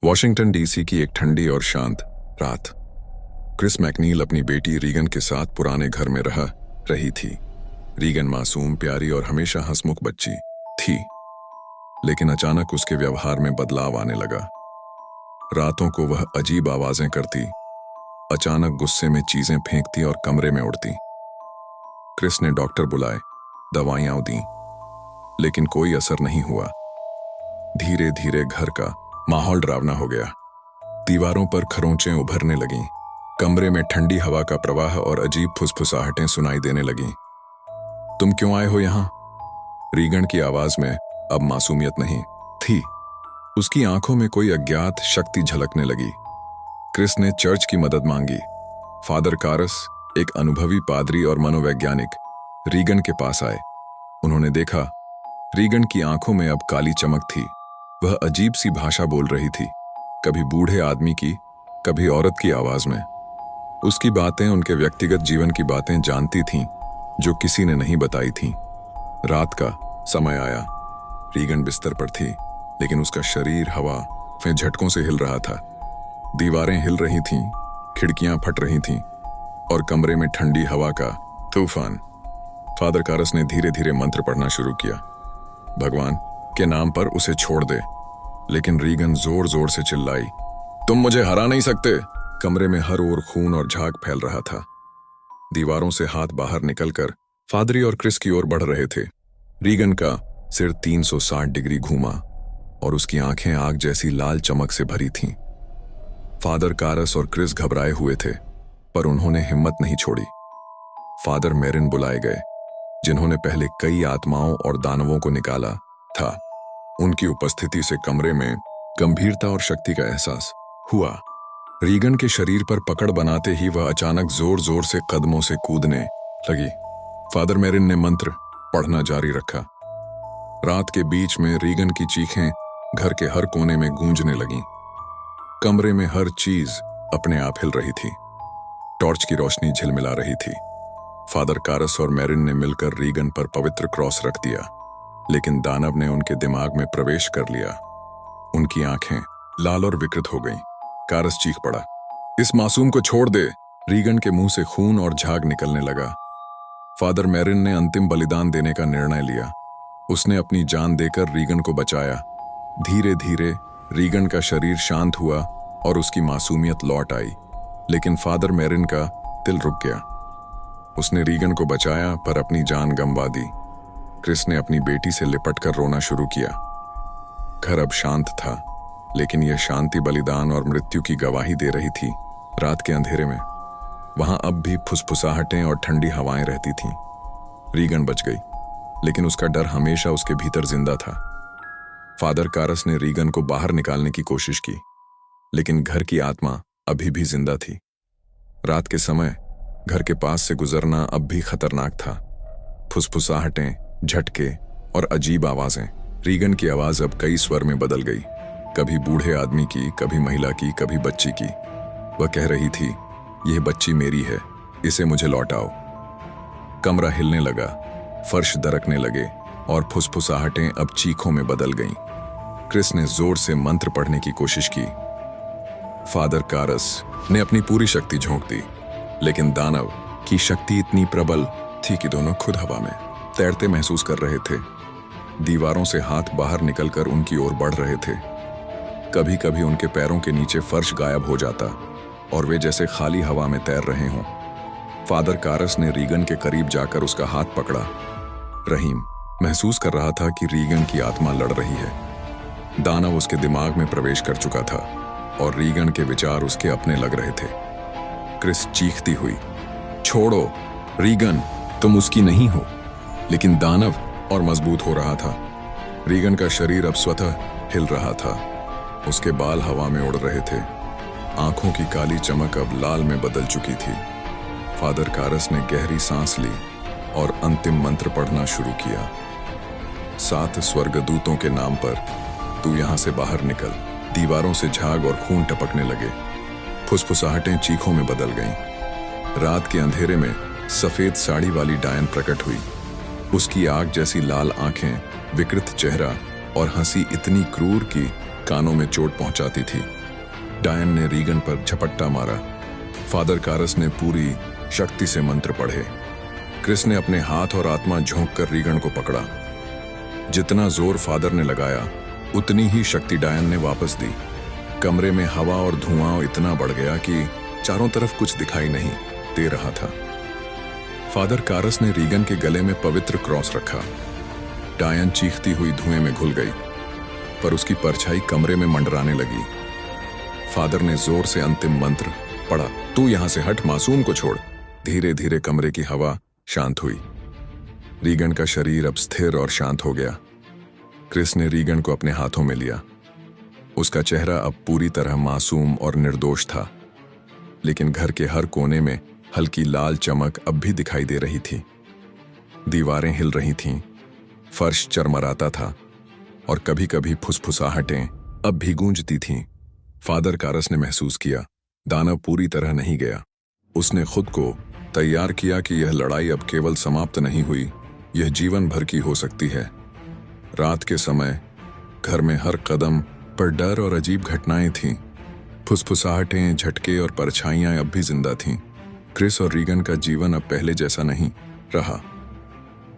Washington DC की एक ठंडी और शांत रात। क्रिस मैकनील अपनी बेटी रीगन के साथ पुराने घर में रह रही थी। रीगन मासूम, प्यारी और हमेशा हंसमुख बच्ची थी, लेकिन अचानक उसके व्यवहार में बदलाव आने लगा। रातों को वह अजीब आवाजें करती, अचानक गुस्से में चीजें फेंकती और कमरे में उड़ती। क्रिस ने डॉक्टर बुलाए, दवाइयां दी, लेकिन कोई असर नहीं हुआ। धीरे धीरे घर का माहौल डरावना हो गया। दीवारों पर खरोंचें उभरने लगीं, कमरे में ठंडी हवा का प्रवाह और अजीब फुसफुसाहटें सुनाई देने लगीं। तुम क्यों आए हो यहां? रीगन की आवाज में अब मासूमियत नहीं थी, उसकी आंखों में कोई अज्ञात शक्ति झलकने लगी। क्रिस ने चर्च की मदद मांगी। फादर कारस, एक अनुभवी पादरी और मनोवैज्ञानिक, रीगन के पास आए। उन्होंने देखा, रीगन की आंखों में अब काली चमक थी। वह अजीब सी भाषा बोल रही थी, कभी बूढ़े आदमी की, कभी औरत की आवाज में। उसकी बातें उनके व्यक्तिगत जीवन की बातें जानती थीं, जो किसी ने नहीं बताई थीं। रात का समय आया। रीगन बिस्तर पर थी, लेकिन उसका शरीर हवा में झटकों से हिल रहा था। दीवारें हिल रही थीं, खिड़कियां फट रही थीं और कमरे में ठंडी हवा का तूफान। फादर कारस ने धीरे धीरे मंत्र पढ़ना शुरू किया, भगवान के नाम पर उसे छोड़ दे। लेकिन रीगन जोर जोर से चिल्लाई, तुम मुझे हरा नहीं सकते। कमरे में हर ओर खून और झाग फैल रहा था। दीवारों से हाथ बाहर निकलकर फादरी और क्रिस की ओर बढ़ रहे थे। रीगन का सिर 360 डिग्री घूमा और उसकी आंखें आग जैसी लाल चमक से भरी थीं। फादर कारस और क्रिस घबराए हुए थे, पर उन्होंने हिम्मत नहीं छोड़ी। फादर मेरिन बुलाए गए, जिन्होंने पहले कई आत्माओं और दानवों को निकाला था। उनकी उपस्थिति से कमरे में गंभीरता और शक्ति का एहसास हुआ। रीगन के शरीर पर पकड़ बनाते ही वह अचानक जोर जोर से कदमों से कूदने लगी। फादर मेरिन ने मंत्र पढ़ना जारी रखा। रात के बीच में रीगन की चीखें घर के हर कोने में गूंजने लगीं। कमरे में हर चीज अपने आप हिल रही थी। टॉर्च की रोशनी झिलमिला रही थी। फादर कारस और मेरिन ने मिलकर रीगन पर पवित्र क्रॉस रख दिया, लेकिन दानव ने उनके दिमाग में प्रवेश कर लिया। उनकी आंखें लाल और विकृत हो गईं। कारस चीख पड़ा, इस मासूम को छोड़ दे। रीगन के मुंह से खून और झाग निकलने लगा। फादर मेरिन ने अंतिम बलिदान देने का निर्णय लिया। उसने अपनी जान देकर रीगन को बचाया। धीरे धीरे रीगन का शरीर शांत हुआ और उसकी मासूमियत लौट आई, लेकिन फादर मेरिन का दिल रुक गया। उसने रीगन को बचाया, पर अपनी जान गंवा दी। क्रिस ने अपनी बेटी से लिपटकर रोना शुरू किया। घर अब शांत था, लेकिन यह शांति बलिदान और मृत्यु की गवाही दे रही थी। रात के अंधेरे में वहां अब भी फुसफुसाहटें और ठंडी हवाएं रहती थीं। रीगन बच गई, लेकिन उसका डर हमेशा उसके भीतर जिंदा था। फादर कारस ने रीगन को बाहर निकालने की कोशिश की, लेकिन घर की आत्मा अभी भी जिंदा थी। रात के समय घर के पास से गुजरना अब भी खतरनाक था। फुसफुसाहटें, झटके और अजीब आवाजें। रीगन की आवाज अब कई स्वर में बदल गई, कभी बूढ़े आदमी की, कभी महिला की, कभी बच्ची की। वह कह रही थी, यह बच्ची मेरी है, इसे मुझे लौटाओ। कमरा हिलने लगा, फर्श दरकने लगे और फुसफुसाहटें अब चीखों में बदल गईं। क्रिस ने जोर से मंत्र पढ़ने की कोशिश की। फादर कारस ने अपनी पूरी शक्ति झोंक दी, लेकिन दानव की शक्ति इतनी प्रबल थी कि दोनों खुद हवा में तैरते महसूस कर रहे थे। दीवारों से हाथ बाहर निकलकर उनकी ओर बढ़ रहे थे। कभी कभी उनके पैरों के नीचे फर्श गायब हो जाता और वे जैसे खाली हवा में तैर रहे हों। फादर कारस ने रीगन के करीब जाकर उसका हाथ पकड़ा। रहीम महसूस कर रहा था कि रीगन की आत्मा लड़ रही है। दानव उसके दिमाग में प्रवेश कर चुका था और रीगन के विचार उसके अपने लग रहे थे। क्रिस चीखती हुई, छोड़ो रीगन, तुम उसकी नहीं हो। लेकिन दानव और मजबूत हो रहा था। रीगन का शरीर अब स्वतः हिल रहा था। उसके बाल हवा में उड़ रहे थे। आंखों की काली चमक अब लाल में बदल चुकी थी। फादर कारस ने गहरी सांस ली और अंतिम मंत्र पढ़ना शुरू किया। 7 स्वर्गदूतों के नाम पर तू यहां से बाहर निकल। दीवारों से झाग और खून टपकने लगे। फुसफुसाहटें चीखों में बदल गईं। रात के अंधेरे में सफेद साड़ी वाली डायन प्रकट हुई। उसकी आग जैसी लाल आंखें, विकृत चेहरा और हंसी इतनी क्रूर कि कानों में चोट पहुंचाती थी। डायन ने रीगन पर झपट्टा मारा। फादर कारस ने पूरी शक्ति से मंत्र पढ़े। क्रिस ने अपने हाथ और आत्मा झोंक कर रीगन को पकड़ा। जितना जोर फादर ने लगाया उतनी ही शक्ति डायन ने वापस दी। कमरे में हवा और धुआं इतना बढ़ गया कि चारों तरफ कुछ दिखाई नहीं दे रहा था। फादर कारस ने रीगन के गले में पवित्र क्रॉस रखा। डायन चीखती हुई धुएं में घुल गई, पर उसकी परछाई कमरे में मंडराने लगी। फादर ने जोर से अंतिम मंत्र पढ़ा, तू यहां से हट, मासूम को छोड़। धीरे धीरे कमरे की हवा शांत हुई। रीगन का शरीर अब स्थिर और शांत हो गया। क्रिस ने रीगन को अपने हाथों में लिया। उसका चेहरा अब पूरी तरह मासूम और निर्दोष था, लेकिन घर के हर कोने में हल्की लाल चमक अब भी दिखाई दे रही थी। दीवारें हिल रही थीं, फर्श चरमराता था और कभी कभी फुसफुसाहटें अब भी गूंजती थीं। फादर कारस ने महसूस किया, दानव पूरी तरह नहीं गया। उसने खुद को तैयार किया कि यह लड़ाई अब केवल समाप्त नहीं हुई, यह जीवन भर की हो सकती है। रात के समय घर में हर कदम पर डर और अजीब घटनाएं थीं। फुसफुसाहटें, झटके और परछाइयां अब भी जिंदा थीं। क्रिस और रीगन का जीवन अब पहले जैसा नहीं रहा।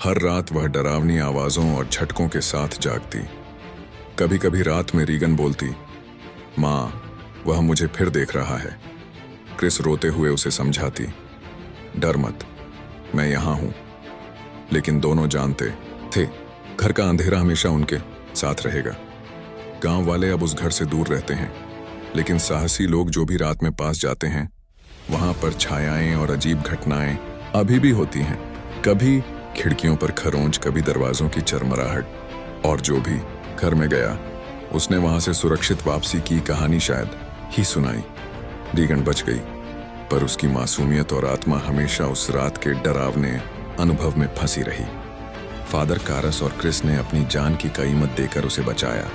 हर रात वह डरावनी आवाजों और झटकों के साथ जागती। कभी कभी रात में रीगन बोलती, माँ, वह मुझे फिर देख रहा है। क्रिस रोते हुए उसे समझाती, डर मत, मैं यहां हूं। लेकिन दोनों जानते थे घर का अंधेरा हमेशा उनके साथ रहेगा। गांव वाले अब उस घर से दूर रहते हैं, लेकिन साहसी लोग जो भी रात में पास जाते हैं, वहां पर छायाएं और अजीब घटनाएं अभी भी होती हैं। कभी खिड़कियों पर खरोंच, कभी दरवाजों की चरमराहट। और जो भी घर में गया उसने वहां से सुरक्षित वापसी की कहानी शायद ही सुनाई। रीगन बच गई, पर उसकी मासूमियत और आत्मा हमेशा उस रात के डरावने अनुभव में फंसी रही। फादर कारस और क्रिस ने अपनी जान की कीमत देकर उसे बचाया,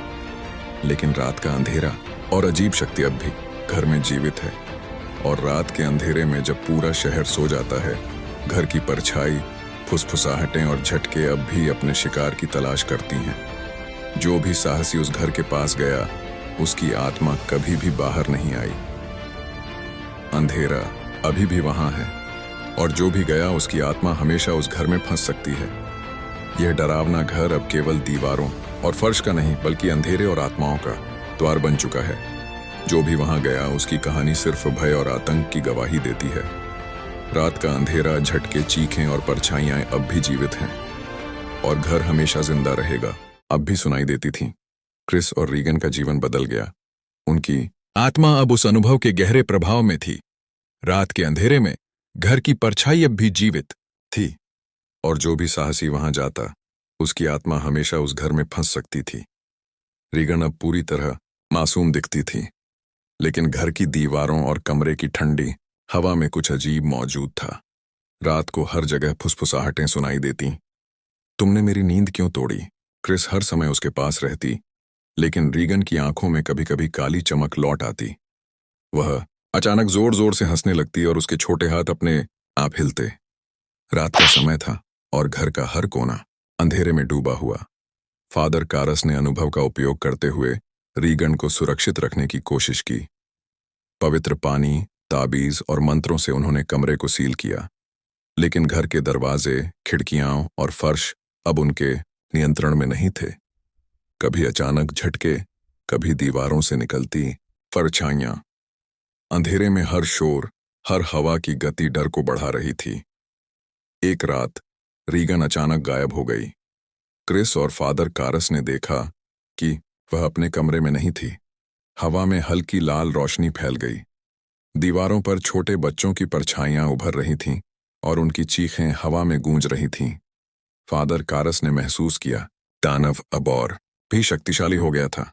लेकिन रात का अंधेरा और अजीब शक्ति अब भी घर में जीवित है। और रात के अंधेरे में जब पूरा शहर सो जाता है, घर की परछाई, फुसफुसाहटें और झटके अब भी अपने शिकार की तलाश करती हैं। जो भी साहसी उस घर के पास गया, उसकी आत्मा कभी भी बाहर नहीं आई। अंधेरा अभी भी वहां है, और जो भी गया उसकी आत्मा हमेशा उस घर में फंस सकती है। यह डरावना घर अब केवल दीवारों और फर्श का नहीं, बल्कि अंधेरे और आत्माओं का द्वार बन चुका है। जो भी वहां गया उसकी कहानी सिर्फ भय और आतंक की गवाही देती है। रात का अंधेरा, झटके, चीखें और परछाइयां अब भी जीवित हैं, और घर हमेशा जिंदा रहेगा अब भी सुनाई देती थीं। क्रिस और रीगन का जीवन बदल गया। उनकी आत्मा अब उस अनुभव के गहरे प्रभाव में थी। रात के अंधेरे में घर की परछाई अब भी जीवित थी, और जो भी साहसी वहां जाता, उसकी आत्मा हमेशा उस घर में फंस सकती थी। रीगन अब पूरी तरह मासूम दिखती थी, लेकिन घर की दीवारों और कमरे की ठंडी हवा में कुछ अजीब मौजूद था। रात को हर जगह फुसफुसाहटें सुनाई देती। तुमने मेरी नींद क्यों तोड़ी? क्रिस हर समय उसके पास रहती, लेकिन रीगन की आंखों में कभी कभी काली चमक लौट आती। वह अचानक जोर जोर से हंसने लगती और उसके छोटे हाथ अपने आप हिलते। रात का समय था और घर का हर कोना अंधेरे में डूबा हुआ। फादर कारस ने अनुभव का उपयोग करते हुए रीगन को सुरक्षित रखने की कोशिश की। पवित्र पानी, ताबीज और मंत्रों से उन्होंने कमरे को सील किया, लेकिन घर के दरवाजे, खिड़कियां और फर्श अब उनके नियंत्रण में नहीं थे। कभी अचानक झटके, कभी दीवारों से निकलती परछाइयां। अंधेरे में हर शोर, हर हवा की गति डर को बढ़ा रही थी। एक रात रीगन अचानक गायब हो गई। क्रिस और फादर कारस ने देखा कि वह अपने कमरे में नहीं थी। हवा में हल्की लाल रोशनी फैल गई। दीवारों पर छोटे बच्चों की परछाइयां उभर रही थीं और उनकी चीखें हवा में गूंज रही थीं। फादर कारस ने महसूस किया, दानव अब और भी शक्तिशाली हो गया था।